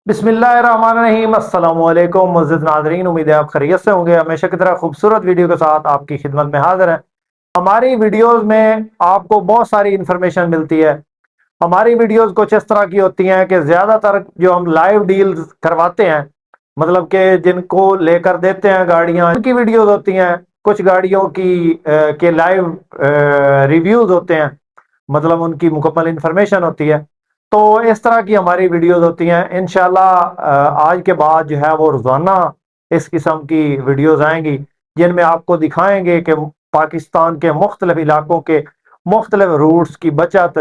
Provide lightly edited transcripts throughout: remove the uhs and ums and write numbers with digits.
बिस्मिल्लाहिर्रहमानिर्रहीम। अस्सलामुअलैकुम मुअज़्ज़िज़ नाज़रीन, उम्मीद है आप खैरियत से होंगे। हमेशा की तरह खूबसूरत वीडियो के साथ आपकी खिदमत में हाजिर है। हमारी वीडियोस में आपको बहुत सारी इंफॉर्मेशन मिलती है। हमारी वीडियोस कुछ इस तरह की होती हैं कि ज़्यादातर जो हम लाइव डील्स करवाते हैं, मतलब कि जिनको लेकर देते हैं गाड़ियाँ, उनकी वीडियोस होती हैं। कुछ गाड़ियों की के लाइव रिव्यूज़ होते हैं, मतलब उनकी मुकम्मल इंफॉर्मेशन होती है। तो इस तरह की हमारी वीडियोस होती हैं। इंशाल्लाह आज के बाद जो है वो रोज़ाना इस किस्म की वीडियोस आएंगी, जिनमें आपको दिखाएंगे कि पाकिस्तान के मुख्तलिफ इलाकों के मुख्तलिफ रूट्स की बचत,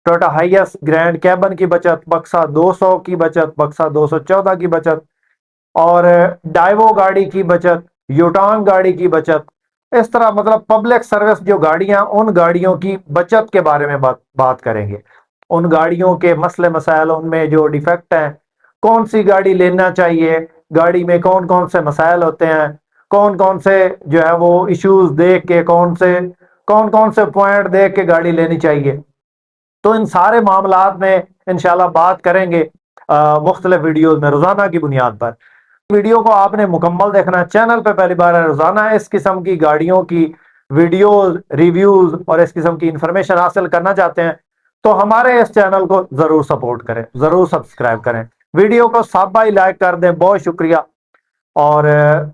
टोयोटा हाइएस ग्रैंड कैबन की बचत, बक्सा 200 की बचत, बक्सा 214 की बचत, और डाइवो गाड़ी की बचत, यूटान गाड़ी की बचत। इस तरह मतलब पब्लिक सर्विस जो गाड़ियां, उन गाड़ियों की बचत के बारे में बात करेंगे। उन गाड़ियों के मसले मसाइल, उनमें जो डिफेक्ट हैं, कौन सी गाड़ी लेना चाहिए, गाड़ी में कौन कौन से मसाइल होते हैं, कौन कौन से जो है वो इश्यूज देख के, कौन कौन से पॉइंट देख के गाड़ी लेनी चाहिए। तो इन सारे मामलात में इंशाल्लाह बात करेंगे मुख्तलिफ वीडियोज में रोजाना की बुनियाद पर। वीडियो को आपने मुकम्मल देखना है। चैनल पे पहली बार है, रोजाना इस किस्म की गाड़ियों की वीडियोज, रिव्यूज और इस किस्म की इंफॉर्मेशन हासिल करना चाहते हैं तो हमारे इस चैनल को जरूर सपोर्ट करें, जरूर सब्सक्राइब करें, वीडियो को सब भाई लाइक कर दें। बहुत शुक्रिया। और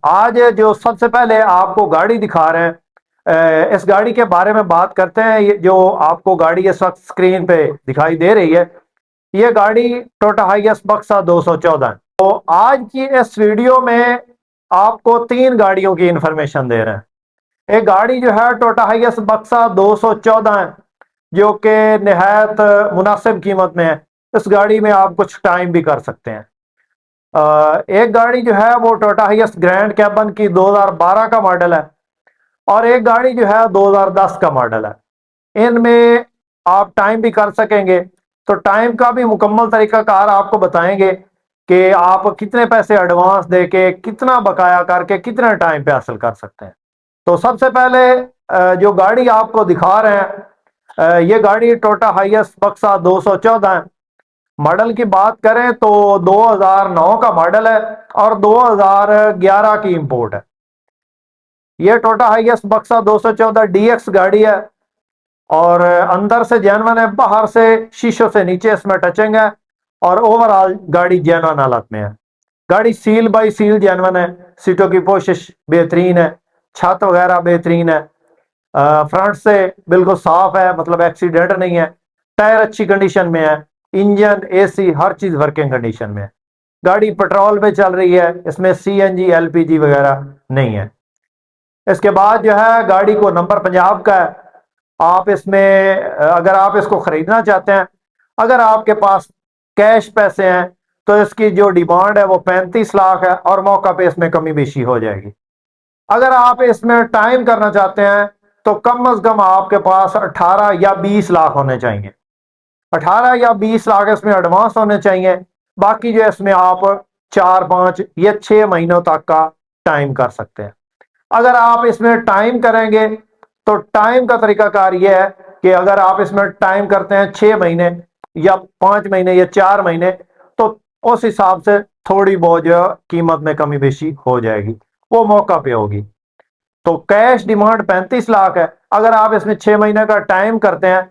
आज जो सबसे पहले आपको गाड़ी दिखा रहे हैं, इस गाड़ी के बारे में बात करते हैं। ये जो आपको गाड़ी इस वक्त स्क्रीन पे दिखाई दे रही है, ये गाड़ी टोयोटा हाइएस बक्सा 214 है। तो आज की इस वीडियो में आपको तीन गाड़ियों की इंफॉर्मेशन दे रहे हैं। एक गाड़ी जो है टोयोटा हाइएस बक्सा 214 है, जो कि निहायत मुनासिब कीमत में है। इस गाड़ी में आप कुछ टाइम भी कर सकते हैं। एक गाड़ी जो है वो टोयोटा हाइएस ग्रैंड कैबन की 2012 का मॉडल है, और एक गाड़ी जो है 2010 का मॉडल है। इनमें आप टाइम भी कर सकेंगे। तो टाइम का भी मुकम्मल तरीकाकार आपको बताएंगे कि आप कितने पैसे एडवांस देके, कितना बकाया करके, कितना टाइम पे हासिल कर सकते हैं। तो सबसे पहले जो गाड़ी आपको दिखा रहे हैं, ये गाड़ी टोयोटा हाइएस बक्सा 214 है। मॉडल की बात करें तो 2009 का मॉडल है और 2011 की इंपोर्ट है। यह टोयोटा हाइएस बक्सा 214 डीएक्स गाड़ी है, और अंदर से जेनवन है, बाहर से शीशों से नीचे इसमें टचिंग है, और ओवरऑल गाड़ी जेनवन हालत में है। गाड़ी सील बाई सील जेनवन है। सीटों की पोशिश बेहतरीन है, छत वगैरह बेहतरीन है, फ्रंट से बिल्कुल साफ है, मतलब एक्सीडेंट नहीं है। टायर अच्छी कंडीशन में है, इंजन, एसी, हर चीज वर्किंग कंडीशन में है। गाड़ी पेट्रोल पे चल रही है, इसमें सीएनजी एलपीजी वगैरह नहीं है। इसके बाद जो है गाड़ी को नंबर पंजाब का है। आप इसमें अगर आप इसको खरीदना चाहते हैं, अगर आपके पास कैश पैसे हैं, तो इसकी जो डिमांड है वो 35 लाख है, और मौका पे इसमें कमी बेशी हो जाएगी। अगर आप इसमें टाइम करना चाहते हैं तो कम अज कम आपके पास 18 या 20 लाख होने चाहिए। 18 या 20 लाख इसमें एडवांस होने चाहिए। बाकी जो इसमें आप 4, 5 या 6 महीनों तक का टाइम कर सकते हैं। अगर आप इसमें टाइम करेंगे तो टाइम का तरीकाकार यह है कि अगर आप इसमें टाइम करते हैं 6 महीने या 5 महीने या 4 महीने, तो उस हिसाब से थोड़ी बहुत जो कीमत में कमी बेशी हो जाएगी, वो मौका पे होगी। तो कैश डिमांड 35 लाख है। अगर आप इसमें 6 महीने का टाइम करते हैं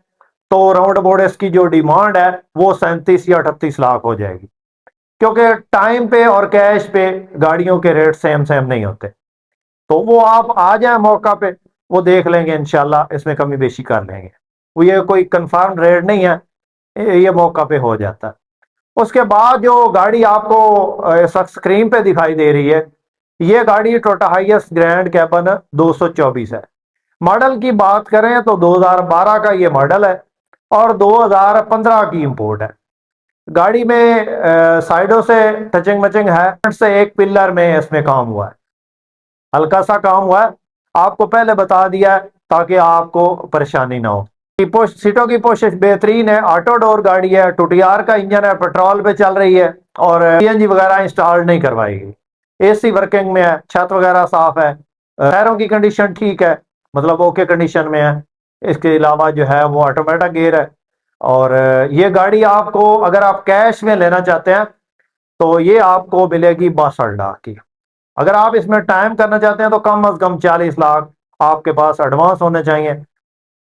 तो राउंड अबाउट इसकी जो डिमांड है वो 37 या 38 लाख हो जाएगी, क्योंकि टाइम पे और कैश पे गाड़ियों के रेट सेम सेम नहीं होते। तो वो आप आ जाए मौका पे, वो देख लेंगे, इंशाल्लाह इसमें कमी बेशी कर लेंगे। वो ये कोई कंफर्म रेट नहीं है, ये मौका पे हो जाता है। उसके बाद जो गाड़ी आपको स्क्रीन पे दिखाई दे रही है, ये गाड़ी टोयोटा हाइएस ग्रैंड कैबन 224 है। मॉडल की बात करें तो 2012 का ये मॉडल है, और 2015 की इंपोर्ट है। गाड़ी में साइडों से टचिंग मचिंग है, फ्रंट से एक पिलर में इसमें काम हुआ है, हल्का सा काम हुआ है। आपको पहले बता दिया है ताकि आपको परेशानी ना हो। सीटों की पोशिश बेहतरीन है, ऑटो डोर गाड़ी है, टूटीआर का इंजन है, पेट्रोल पे चल रही है, और सीएनजी वगैरह इंस्टॉल नहीं करवाई गई। एसी वर्किंग में है, छत वगैरह साफ है, टायरों की कंडीशन ठीक है, मतलब ओके कंडीशन में है। इसके अलावा जो है वो ऑटोमेटिक गियर है। और ये गाड़ी आपको अगर आप कैश में लेना चाहते हैं तो ये आपको मिलेगी 62 लाख की। अगर आप इसमें टाइम करना चाहते हैं तो कम अज कम 40 लाख आपके पास एडवांस होने चाहिए।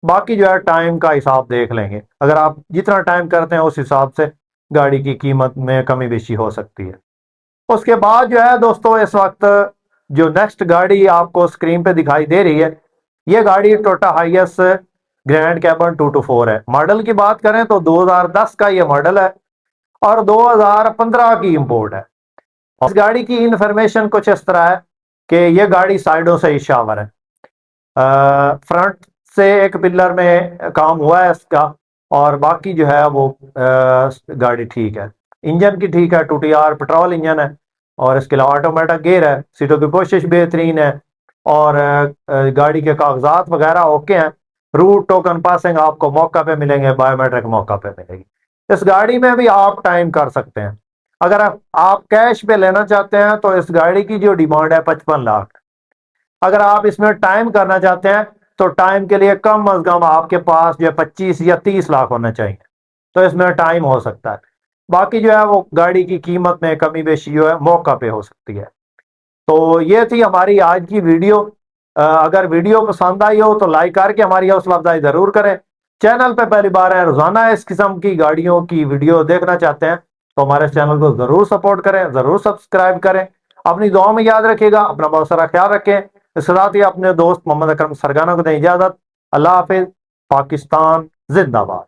बाकी जो है टाइम का हिसाब देख लेंगे, अगर आप जितना टाइम करते हैं उस हिसाब से गाड़ी की कीमत में कमी बेशी हो सकती है। उसके बाद जो है दोस्तों, इस वक्त जो नेक्स्ट गाड़ी आपको स्क्रीन पे दिखाई दे रही है, ये गाड़ी टोयोटा हाइएस ग्रैंड कैबन 224 है। मॉडल की बात करें तो 2010 का ये मॉडल है और 2015 की इंपोर्ट है। इस गाड़ी की इंफॉर्मेशन कुछ इस तरह है कि ये गाड़ी साइडों से ही शावर है, फ्रंट से एक पिलर में काम हुआ है इसका, और बाकी जो है वो गाड़ी ठीक है। इंजन की ठीक है, 2TR पेट्रोल इंजन है, और इसके अलावा ऑटोमेटिक गियर है, सीटों की पोशिश बेहतरीन है, और गाड़ी के कागजात वगैरह ओके हैं। रूट टोकन पासिंग आपको मौका पे मिलेंगे, बायोमेट्रिक मौका पे मिलेगी। इस गाड़ी में भी आप टाइम कर सकते हैं। अगर आप कैश पे लेना चाहते हैं तो इस गाड़ी की जो डिमांड है 55 लाख। अगर आप इसमें टाइम करना चाहते हैं तो टाइम के लिए कम अज कम आपके पास जो है 25 या 30 लाख होना चाहिए, तो इसमें टाइम हो सकता है। बाकी जो है वो गाड़ी की कीमत में कमी बेशी जो है मौका पे हो सकती है। तो ये थी हमारी आज की वीडियो। अगर वीडियो पसंद आई हो तो लाइक करके हमारी हौसला अफजाई जरूर करें। चैनल पे पहली बार है, रोजाना इस किस्म की गाड़ियों की वीडियो देखना चाहते हैं तो हमारे चैनल को जरूर सपोर्ट करें, जरूर सब्सक्राइब करें। अपनी दुआ में याद रखिएगा, अपना बहुत सारा ख्याल रखें। इसके साथ ही अपने दोस्त मोहम्मद अकरम सरगाना को दें इजाजत। अल्लाह हाफिज। पाकिस्तान जिंदाबाद।